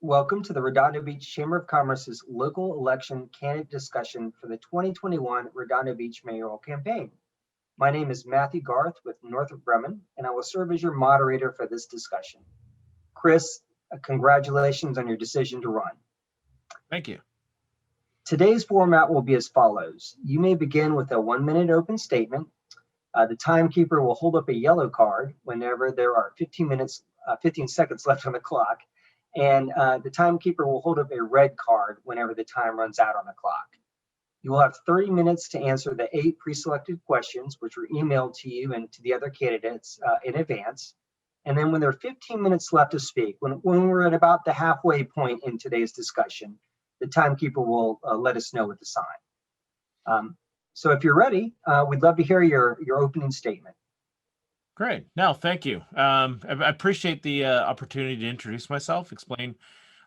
Welcome to the Redondo Beach Chamber of Commerce's local election candidate discussion for the 2021 Redondo Beach mayoral campaign. My name is Matthew Garth with Northrop Grumman, and I will serve as your moderator for this discussion. Chris, congratulations on your decision to run. Thank you. Today's format will be as follows. You may begin with a 1-minute open statement. The timekeeper will hold up a yellow card whenever there are 15 seconds left on the clock. And the timekeeper will hold up a red card whenever the time runs out on the clock. You will have 30 minutes to answer the 8 pre-selected questions, which were emailed to you and to the other candidates in advance. And then when there are 15 minutes left to speak, when we're at about the halfway point in today's discussion, the timekeeper will let us know with the sign. So if you're ready, we'd love to hear your opening statement. Great. No, thank you. I appreciate the opportunity to introduce myself, explain a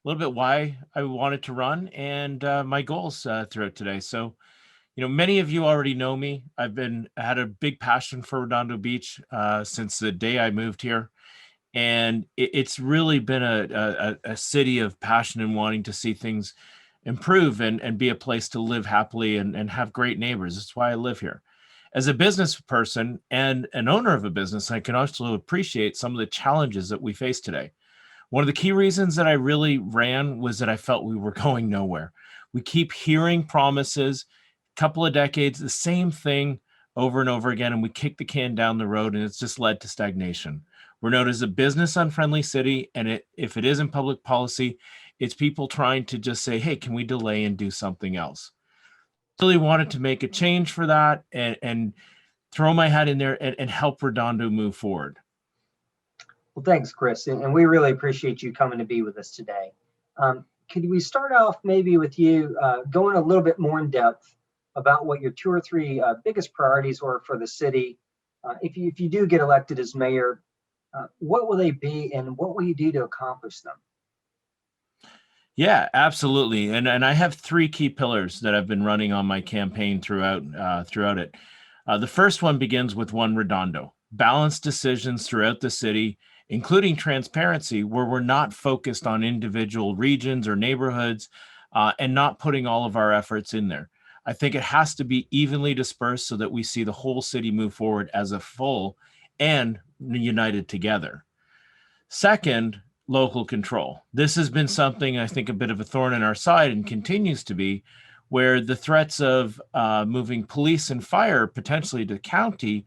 little bit why I wanted to run and my goals throughout today. So, many of you already know me. I've had a big passion for Redondo Beach since the day I moved here. And it's really been a city of passion and wanting to see things improve and be a place to live happily and have great neighbors. That's why I live here. As a business person and an owner of a business, I can also appreciate some of the challenges that we face today. One of the key reasons that I really ran was that I felt we were going nowhere. We keep hearing promises, a couple of decades, the same thing over and over again, and we kick the can down the road, and it's just led to stagnation. We're known as a business-unfriendly city, and if it isn't public policy, it's people trying to just say, hey, can we delay and do something else? Really wanted to make a change for that and throw my hat in there and help Redondo move forward. Well, thanks, Chris. And we really appreciate you coming to be with us today. Could we start off maybe with you going a little bit more in depth about what your 2 or 3 biggest priorities were for the city? If you do get elected as mayor, what will they be and what will you do to accomplish them? Yeah, absolutely. And I have 3 key pillars that I've been running on my campaign throughout it. The first one begins with One Redondo, balanced decisions throughout the city, including transparency, where we're not focused on individual regions or neighborhoods and not putting all of our efforts in there. I think it has to be evenly dispersed so that we see the whole city move forward as a full and united together. Second, local control. This has been something I think a bit of a thorn in our side and continues to be, where the threats of moving police and fire potentially to county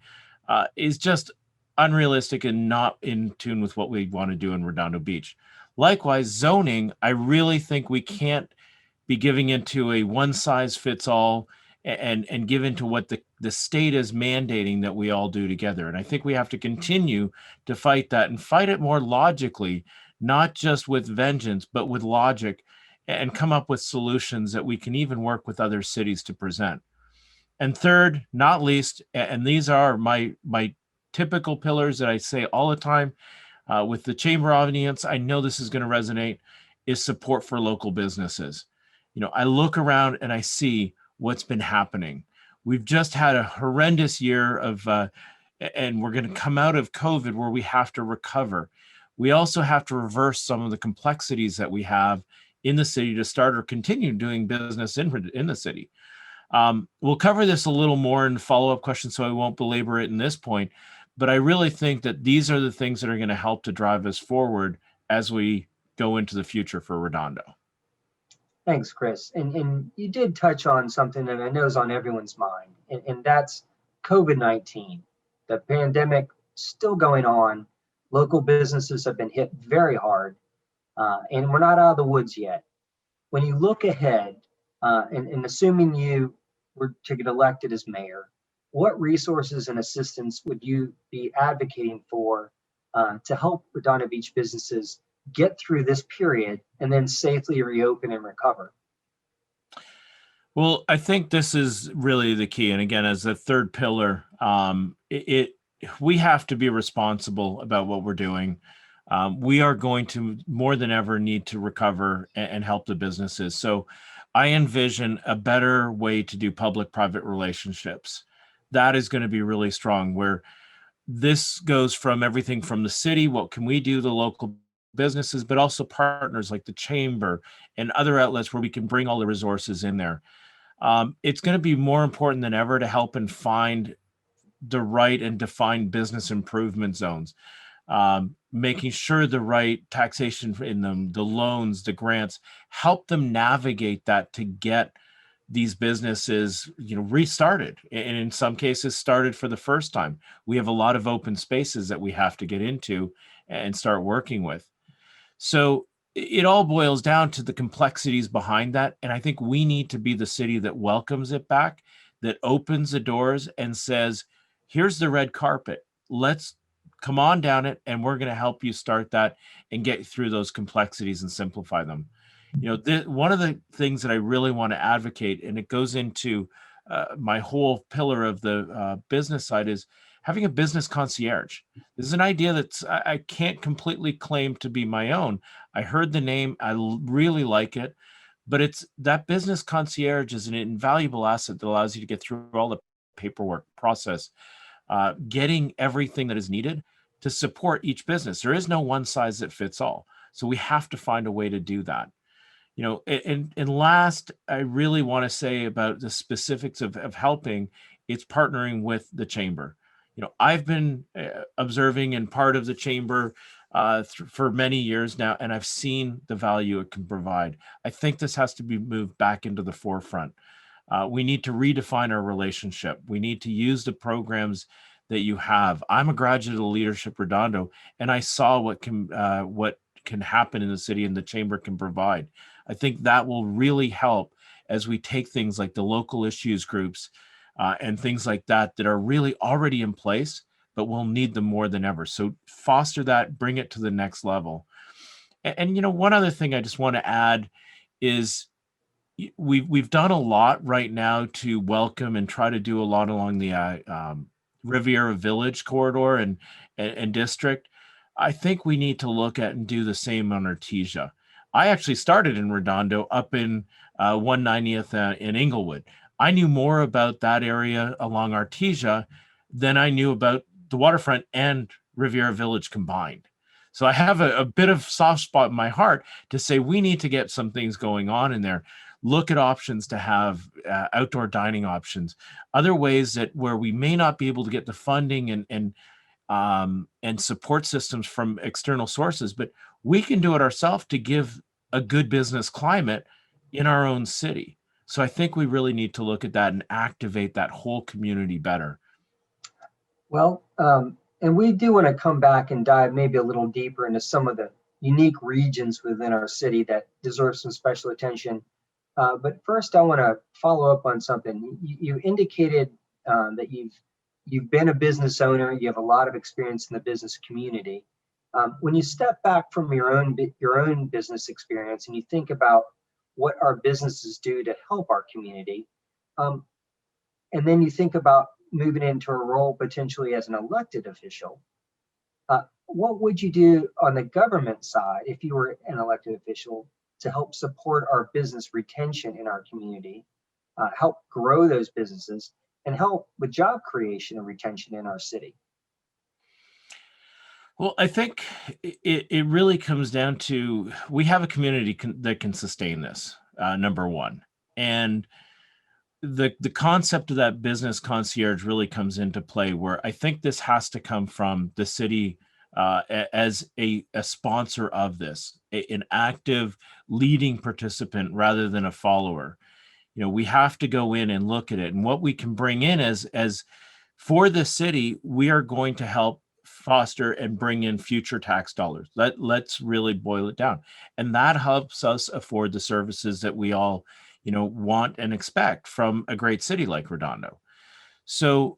is just unrealistic and not in tune with what we want to do in Redondo Beach. Likewise, zoning, I really think we can't be giving into a one-size-fits-all and give into what the state is mandating that we all do together. And I think we have to continue to fight that and fight it more logically, not just with vengeance, but with logic, and come up with solutions that we can even work with other cities to present. And third, not least, and these are my typical pillars that I say all the time with the chamber audience, I know this is going to resonate, is support for local businesses. I look around and I see what's been happening. We've just had a horrendous year and we're going to come out of COVID where we have to recover. We also have to reverse some of the complexities that we have in the city to start or continue doing business in the city. We'll cover this a little more in follow-up questions, so I won't belabor it in this point, but I really think that these are the things that are going to help to drive us forward as we go into the future for Redondo. Thanks, Chris. And you did touch on something that I know is on everyone's mind, and that's COVID-19. The pandemic still going on. Local businesses have been hit very hard, and we're not out of the woods yet. When you look ahead, and assuming you were to get elected as mayor, what resources and assistance would you be advocating for to help Redondo Beach businesses get through this period and then safely reopen and recover? Well, I think this is really the key. And again, as a third pillar, we have to be responsible about what we're doing. We are going to more than ever need to recover and help the businesses. So I envision a better way to do public-private relationships. That is going to be really strong, where this goes from everything from the city, what can we do, the local businesses, but also partners like the chamber and other outlets where we can bring all the resources in there. It's going to be more important than ever to help and find the right and defined business improvement zones, making sure the right taxation in them, the loans, the grants, help them navigate that to get these businesses, restarted, and in some cases started for the first time. We have a lot of open spaces that we have to get into and start working with. So it all boils down to the complexities behind that. And I think we need to be the city that welcomes it back, that opens the doors and says, here's the red carpet. Let's come on down it, and we're going to help you start that and get through those complexities and simplify them. One of the things that I really want to advocate, and it goes into my whole pillar of the business side, is having a business concierge. This is an idea that I can't completely claim to be my own. I heard the name, really like it, but it's that business concierge is an invaluable asset that allows you to get through all the paperwork process, getting everything that is needed to support each business. There is no one size that fits all. So we have to find a way to do that. And last, I really want to say about the specifics of helping, it's partnering with the chamber. I've been observing and part of the chamber for many years now, and I've seen the value it can provide. I think this has to be moved back into the forefront. We need to redefine our relationship. We need to use the programs that you have. I'm a graduate of Leadership Redondo, and I saw what can happen in the city and the chamber can provide. I think that will really help as we take things like the local issues groups and things like that are really already in place, but we'll need them more than ever. So foster that, bring it to the next level. And one other thing I just want to add is we've done a lot right now to welcome and try to do a lot along the Riviera Village corridor and district. I think we need to look at and do the same on Artesia. I actually started in Redondo up in 190th in Inglewood. I knew more about that area along Artesia than I knew about the waterfront and Riviera Village combined. So I have a bit of soft spot in my heart to say we need to get some things going on in there. Look at options to have outdoor dining options, other ways that where we may not be able to get the funding and support systems from external sources, but we can do it ourselves to give a good business climate in our own city. So I think we really need to look at that and activate that whole community better. Well, and we do want to come back and dive maybe a little deeper into some of the unique regions within our city that deserve some special attention. But first, I want to follow up on something. You indicated that you've been a business owner. You have a lot of experience in the business community. When you step back from your own business experience and you think about what our businesses do to help our community, and then you think about moving into a role potentially as an elected official, what would you do on the government side if you were an elected official to help support our business retention in our community, help grow those businesses, and help with job creation and retention in our city? Well, I think it really comes down to we have a community that can sustain this, number one. And the concept of that business concierge really comes into play, where I think this has to come from the city as a sponsor of this, an active leading participant rather than a follower. We have to go in and look at it, and what we can bring in as for the city, we are going to help foster and bring in future tax dollars. Let's really boil it down, and that helps us afford the services that we all want and expect from a great city like Redondo. So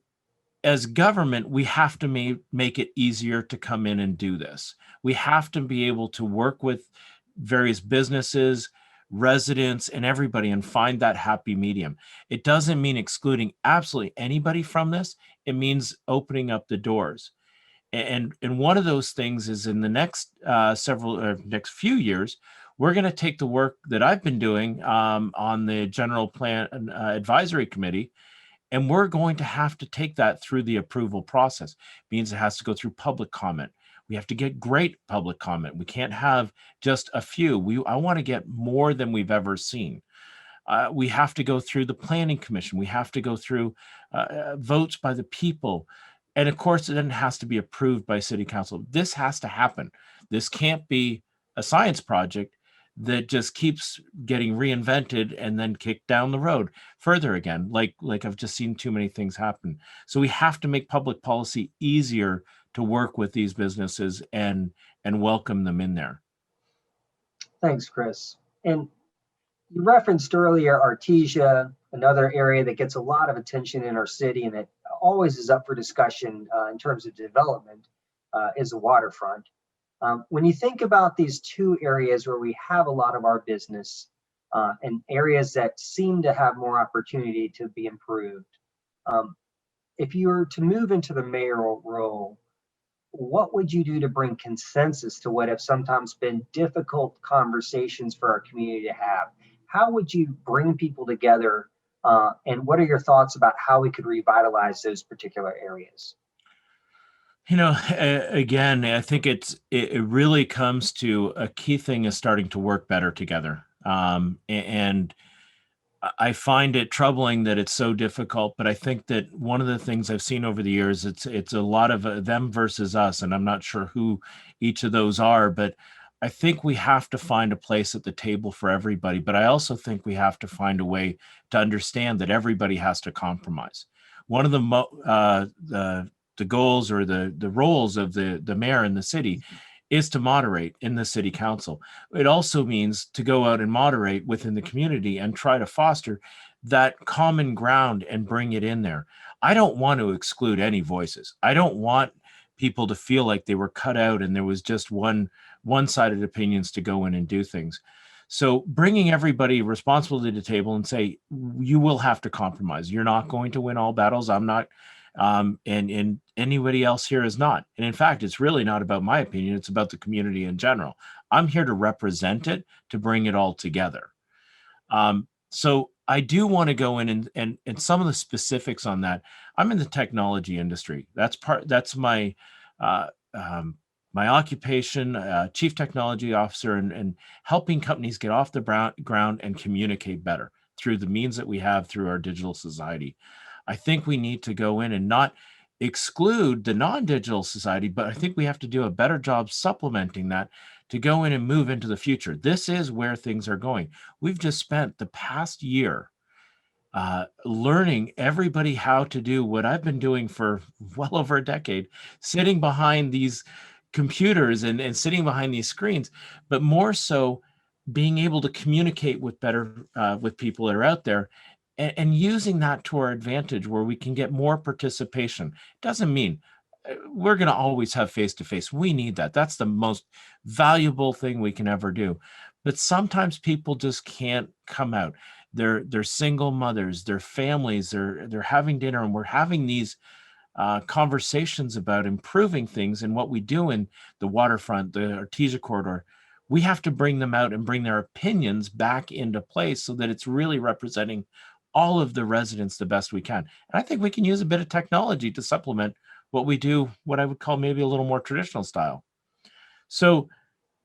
as government, we have to make it easier to come in and do this. We have to be able to work with various businesses, residents, and everybody and find that happy medium. It doesn't mean excluding absolutely anybody from this. It means opening up the doors. And one of those things is in the next next few years, we're going to take the work that I've been doing on the General Plan Advisory Committee, and we're going to have to take that through the approval process. It means it has to go through public comment. We have to get great public comment. We can't have just a few. I want to get more than we've ever seen. We have to go through the planning commission. We have to go through votes by the people. And of course, it then has to be approved by city council. This has to happen. This can't be a science project that just keeps getting reinvented and then kicked down the road further again, like I've just seen too many things happen. So we have to make public policy easier to work with these businesses and welcome them in there. Thanks, Chris. And you referenced earlier Artesia, another area that gets a lot of attention in our city and that always is up for discussion in terms of development is the waterfront. When you think about these two areas where we have a lot of our business and areas that seem to have more opportunity to be improved, if you were to move into the mayoral role, what would you do to bring consensus to what have sometimes been difficult conversations for our community to have? How would you bring people together? And what are your thoughts about how we could revitalize those particular areas? Again, I think it really comes to a key thing is starting to work better together. And I find it troubling that it's so difficult, but I think that one of the things I've seen over the years, it's a lot of them versus us, and I'm not sure who each of those are, but I think we have to find a place at the table for everybody. But I also think we have to find a way to understand that everybody has to compromise. One of the goals or the roles of the mayor in the city is to moderate in the city council. It also means to go out and moderate within the community and try to foster that common ground and bring it in there. I don't want to exclude any voices. I don't want people to feel like they were cut out and there was just one-sided opinions to go in and do things. So bringing everybody responsible to the table and say, you will have to compromise. You're not going to win all battles. I'm not. And anybody else here is not. And in fact, it's really not about my opinion. It's about the community in general. I'm here to represent it, to bring it all together. So I do want to go in and some of the specifics on that. I'm in the technology industry. That's my my occupation, chief technology officer, and helping companies get off the ground and communicate better through the means that we have through our digital society. I think we need to go in and not exclude the non-digital society, but I think we have to do a better job supplementing that to go in and move into the future. This is where things are going. We've just spent the past year learning everybody how to do what I've been doing for well over a decade, sitting behind these computers and sitting behind these screens, but more so being able to communicate with better with people that are out there and using that to our advantage where we can get more participation. Doesn't mean we're going to always have face-to-face. We need that. That's the most valuable thing we can ever do. But sometimes people just can't come out. They're single mothers, their families, they're having dinner, and we're having these conversations about improving things and what we do in the waterfront, the Artesia corridor. We have to bring them out and bring their opinions back into place so that it's really representing all of the residents the best we can. And I think we can use a bit of technology to supplement what we do, what I would call maybe a little more traditional style. So,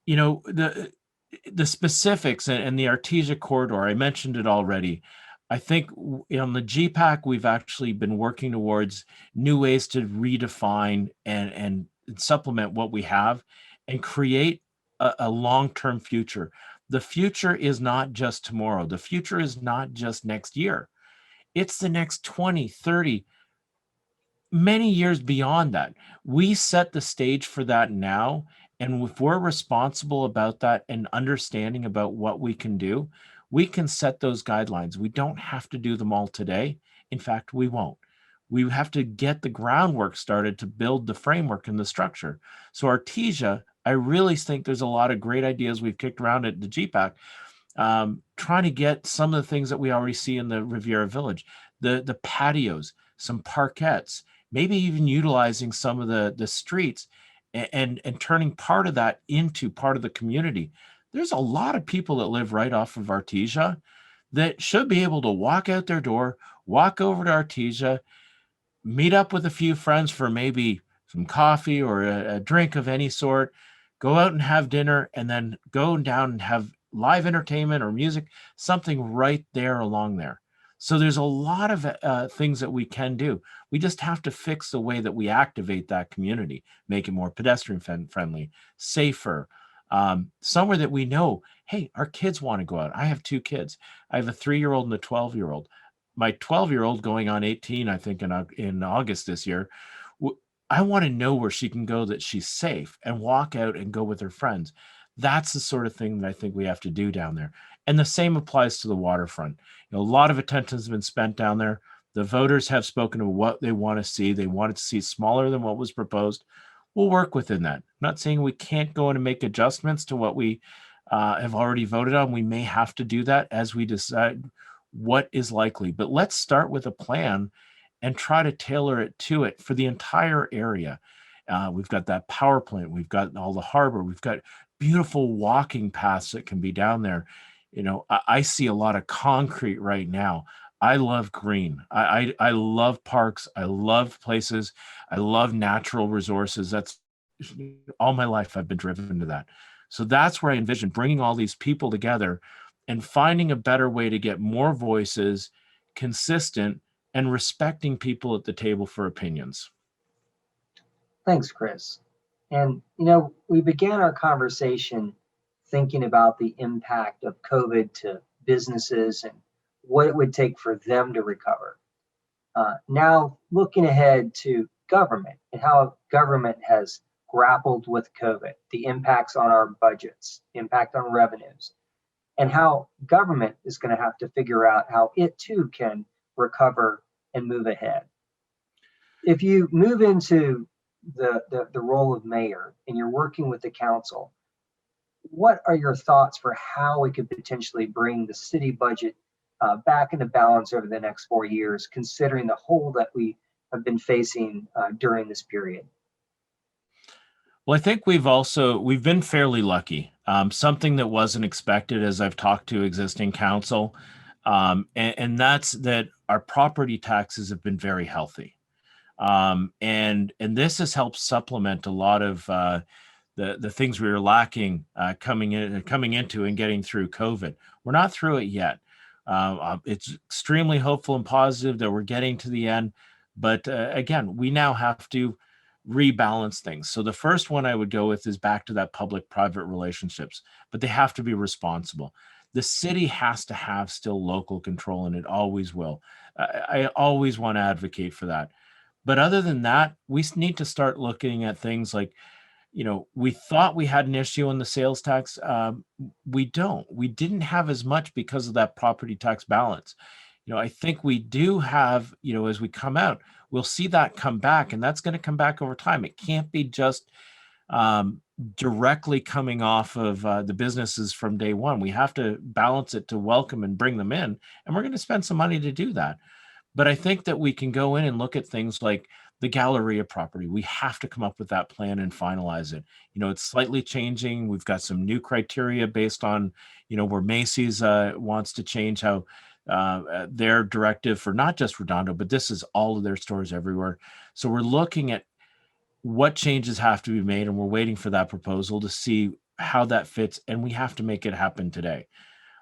the specifics and the Artesia corridor, I mentioned it already. I think on the GPAC, we've actually been working towards new ways to redefine and supplement what we have and create a long-term future. The future is not just tomorrow. The future is not just next year. It's the next 20, 30, many years beyond that. We set the stage for that now. And if we're responsible about that and understanding about what we can do, we can set those guidelines. We don't have to do them all today. In fact, we won't. We have to get the groundwork started to build the framework and the structure. So Artesia, I really think there's a lot of great ideas we've kicked around at the GPAC, trying to get some of the things that we already see in the Riviera Village, the patios, some parkettes, maybe even utilizing some of the streets and turning part of that into part of the community. There's a lot of people that live right off of Artesia that should be able to walk out their door, walk over to Artesia, meet up with a few friends for maybe some coffee or a drink of any sort, go out and have dinner, and then go down and have live entertainment or music, something right there along there. So there's a lot of things that we can do. We just have to fix the way that we activate that community, make it more pedestrian friendly, safer, somewhere that we know, hey, our kids want to go out. I have two kids. I have a 3-year-old and a 12-year-old. My 12-year-old going on 18, I think in August this year. I want to know where she can go, that she's safe, and walk out and go with her friends. That's the sort of thing that I think we have to do down there. And the same applies to the waterfront. A lot of attention has been spent down there. The voters have spoken of what they want to see. They wanted to see smaller than what was proposed. We'll work within that. I'm not saying we can't go in and make adjustments to what we have already voted on. We may have to do that as we decide what is likely. But let's start with a plan and try to tailor it to it for the entire area. We've got that power plant. We've got all the harbor. We've got beautiful walking paths that can be down there. I see a lot of concrete right now. I love green. I love parks. I love places. I love natural resources. That's all my life I've been driven to that. So that's where I envision bringing all these people together and finding a better way to get more voices, consistent, and respecting people at the table for opinions. Thanks, Chris. And, we began our conversation thinking about the impact of COVID to businesses and what it would take for them to recover. Now, looking ahead to government and how government has grappled with COVID, the impacts on our budgets, impact on revenues, and how government is going to have to figure out how it too can recover and move ahead. If you move into the role of mayor and you're working with the council, what are your thoughts for how we could potentially bring the city budget back into balance over the next 4 years, considering the hole that we have been facing during this period? Well, I think we've been fairly lucky. Something that wasn't expected as I've talked to existing council, and that's that our property taxes have been very healthy. And this has helped supplement a lot of the things we were lacking coming into and getting through COVID. We're not through it yet. It's extremely hopeful and positive that we're getting to the end, but again, we now have to rebalance things. So the first one I would go with is back to that public-private relationships, but they have to be responsible. The city has to have still local control, and it always will. I always want to advocate for that. But other than that, we need to start looking at things like, we thought we had an issue on the sales tax. We don't. We didn't have as much because of that property tax balance. I think we do have, as we come out, we'll see that come back, and that's going to come back over time. It can't be just directly coming off of the businesses from day one. We have to balance it to welcome and bring them in, and we're going to spend some money to do that. But I think that we can go in and look at things like the Galleria property. We have to come up with that plan and finalize it. It's slightly changing. We've got some new criteria based on, where Macy's wants to change how their directive for not just Redondo, but this is all of their stores everywhere. So we're looking at what changes have to be made, and we're waiting for that proposal to see how that fits, and we have to make it happen today.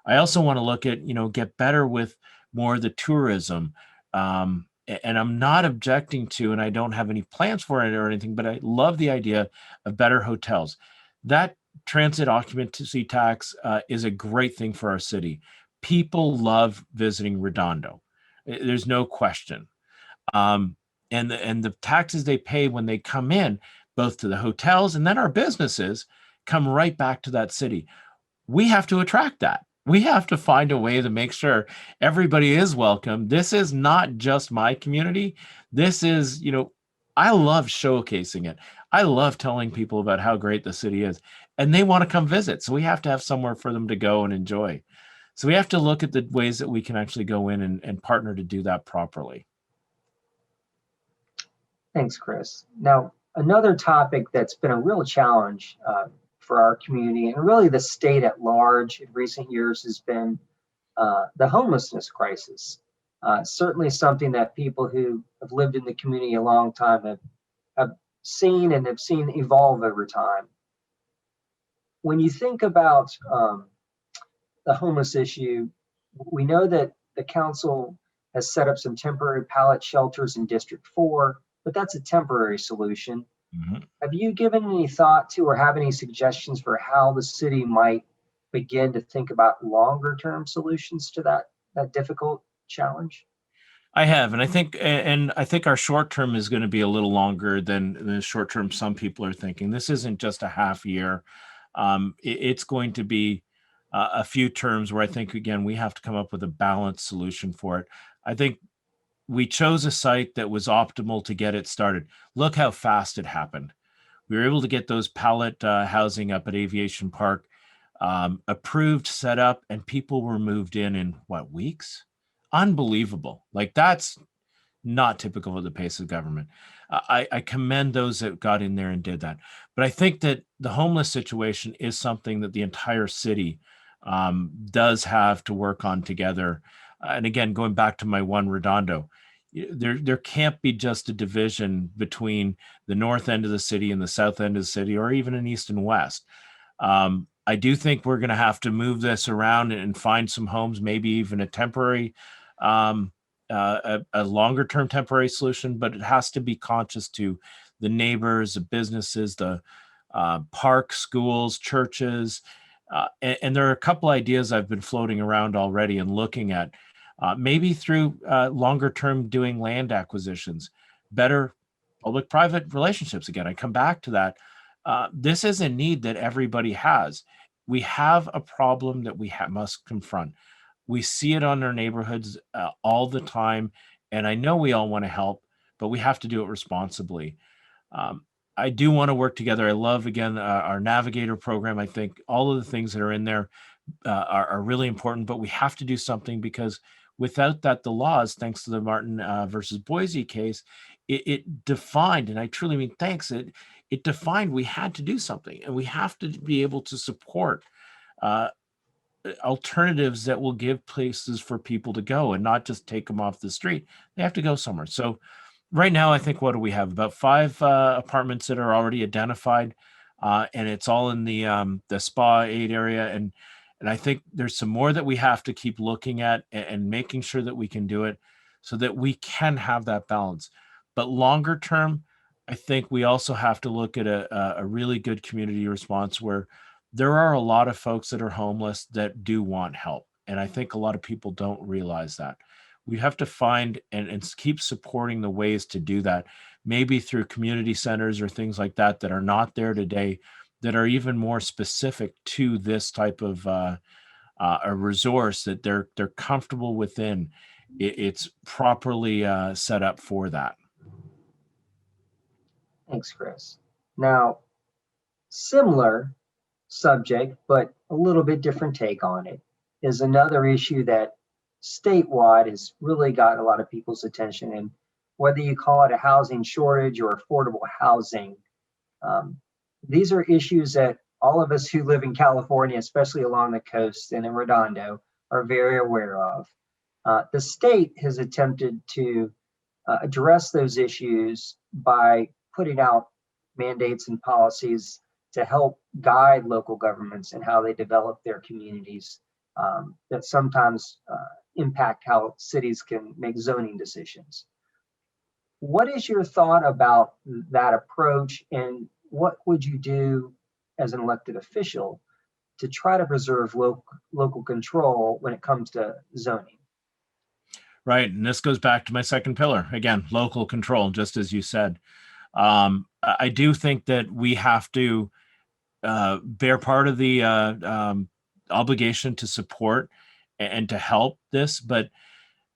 I also want to look at, get better with more of the tourism. And I'm not objecting to, and I don't have any plans for it or anything, but I love the idea of better hotels. That transit occupancy tax is a great thing for our city. People love visiting Redondo. There's no question. And the taxes they pay when they come in, both to the hotels and then our businesses, come right back to that city. We have to attract that. We have to find a way to make sure everybody is welcome. This is not just my community. This is, I love showcasing it. I love telling people about how great the city is, and they want to come visit. So we have to have somewhere for them to go and enjoy. So we have to look at the ways that we can actually go in and partner to do that properly. Thanks, Chris. Now, another topic that's been a real challenge for our community and really the state at large in recent years has been the homelessness crisis. Certainly something that people who have lived in the community a long time have seen and have seen evolve over time. When you think about the homeless issue, we know that the council has set up some temporary pallet shelters in District 4, but that's a temporary solution. Mhm. Have you given any thought to or have any suggestions for how the city might begin to think about longer term solutions to that difficult challenge? I have, and I think our short term is going to be a little longer than the short term some people are thinking. This isn't just a half year. It's going to be a few terms where I think again we have to come up with a balanced solution for it. I think we chose a site that was optimal to get it started. Look how fast it happened. We were able to get those pallet housing up at Aviation Park approved, set up, and people were moved in what, weeks? Unbelievable. Like that's not typical of the pace of government. I commend those that got in there and did that. But I think that the homeless situation is something that the entire city does have to work on together. And again, going back to my one Redondo, there can't be just a division between the north end of the city and the south end of the city, or even an east and west. I do think we're going to have to move this around and find some homes, maybe even a temporary um, a longer term temporary solution, but it has to be conscious to the neighbors, the businesses, the parks, schools, churches. And there are a couple ideas I've been floating around already and looking at, maybe through longer term doing land acquisitions, better public private relationships. Again, I come back to that. This is a need that everybody has. We have a problem that we must confront. We see it on our neighborhoods all the time. And I know we all want to help, but we have to do it responsibly. Um, I do want to work together. I love, again, our Navigator program. I think all of the things that are in there are really important, but we have to do something because without that, the laws, thanks to the Martin versus Boise case, it defined, and I truly mean thanks, it defined we had to do something and we have to be able to support uh, alternatives that will give places for people to go and not just take them off the street. They have to go somewhere. So right now, I think what do we have? About five apartments that are already identified, and it's all in the Spa 8 area. And I think there's some more that we have to keep looking at and making sure that we can do it so that we can have that balance. But longer term, I think we also have to look at a really good community response where there are a lot of folks that are homeless that do want help. And I think a lot of people don't realize that. We have to find and keep supporting the ways to do that, maybe through community centers or things like that that are not there today, that are even more specific to this type of a resource that they're comfortable within. It's properly set up for that. Thanks, Chris. Now, similar subject, but a little bit different take on it, is another issue that statewide has really got a lot of people's attention. And whether you call it a housing shortage or affordable housing, um, these are issues that all of us who live in California, especially along the coast and in Redondo, are very aware of. The state has attempted to address those issues by putting out mandates and policies to help guide local governments and how they develop their communities, that sometimes impact how cities can make zoning decisions. What is your thought about that approach, and what would you do as an elected official to try to preserve local control when it comes to zoning? Right. And this goes back to my second pillar again, local control, just as you said. I do think that we have to bear part of the obligation to support and to help this, but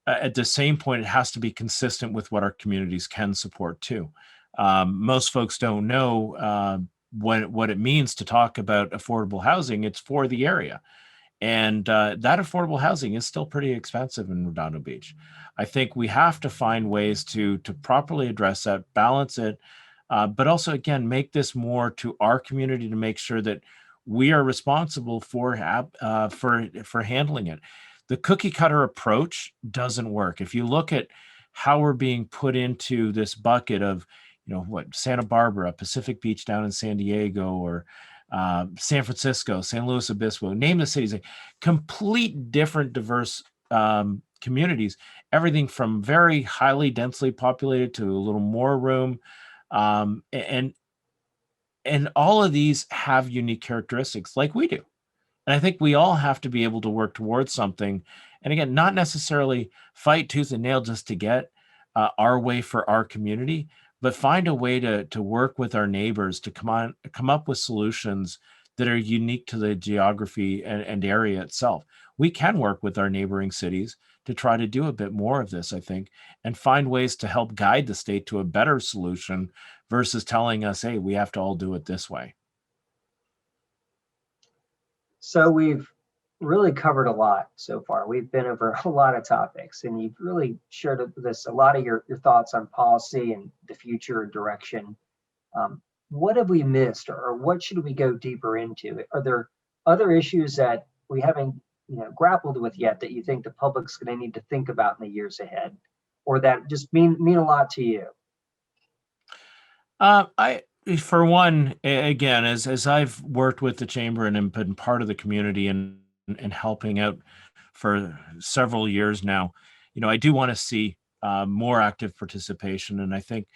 at the same point, it has to be consistent with what our communities can support too. Most folks don't know what it means to talk about affordable housing. It's for the area. And that affordable housing is still pretty expensive in Redondo Beach. I think we have to find ways to properly address that, balance it, but also again make this more to our community to make sure that we are responsible for handling it. The cookie cutter approach doesn't work. If you look at how we're being put into this bucket of Santa Barbara, Pacific Beach down in San Diego, or San Francisco, San Luis Obispo, name the cities, like complete different diverse communities, everything from very highly densely populated to a little more room. And all of these have unique characteristics like we do. And I think we all have to be able to work towards something. And again, not necessarily fight tooth and nail just to get our way for our community, but find a way to work with our neighbors to come up with solutions that are unique to the geography and area itself. We can work with our neighboring cities to try to do a bit more of this, I think, and find ways to help guide the state to a better solution versus telling us, hey, we have to all do it this way. So we've really covered a lot so far. We've been over a lot of topics, and you've really shared with us a lot of your thoughts on policy and the future and direction. What have we missed, or what should we go deeper into? Are there other issues that we haven't grappled with yet that you think the public's going to need to think about in the years ahead, or that just mean a lot to you? For one, again, as I've worked with the chamber and been part of the community and helping out for several years now, I do want to see more active participation. And I think,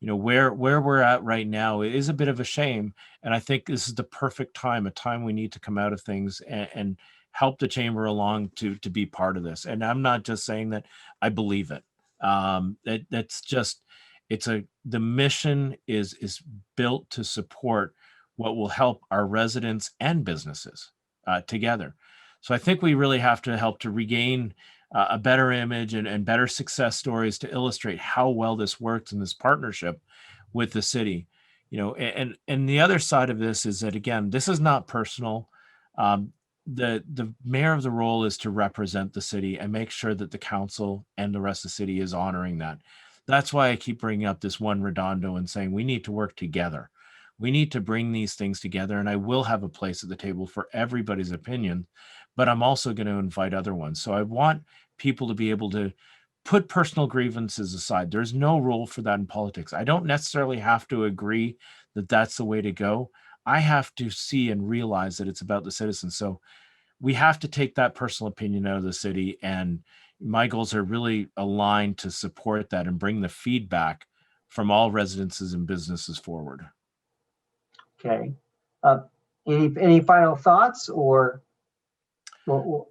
where we're at right now is a bit of a shame. And I think this is the perfect time, a time we need to come out of things and help the chamber along to be part of this. And I'm not just saying that, I believe it. That's just, the mission is built to support what will help our residents and businesses together. So I think we really have to help to regain a better image and better success stories to illustrate how well this works in this partnership with the city. And the other side of this is that, again, this is not personal. The mayor of the role is to represent the city and make sure that the council and the rest of the city is honoring that. That's why I keep bringing up this one Redondo and saying we need to work together. We need to bring these things together, and I will have a place at the table for everybody's opinion, but I'm also going to invite other ones. So I want people to be able to put personal grievances aside. There's no role for that in politics. I don't necessarily have to agree that that's the way to go. I have to see and realize that it's about the citizens. So we have to take that personal opinion out of the city, and my goals are really aligned to support that and bring the feedback from all residences and businesses forward. Okay. Any final thoughts, or well,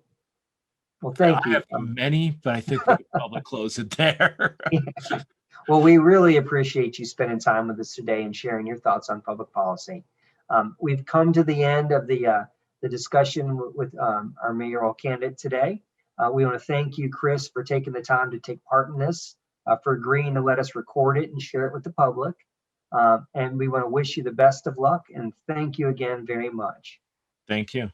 thank you. I have many, but I think we can probably close it there. Well, we really appreciate you spending time with us today and sharing your thoughts on public policy. We've come to the end of the discussion with our mayoral candidate today. We want to thank you, Chris, for taking the time to take part in this, for agreeing to let us record it and share it with the public. And we want to wish you the best of luck, and thank you again very much. Thank you.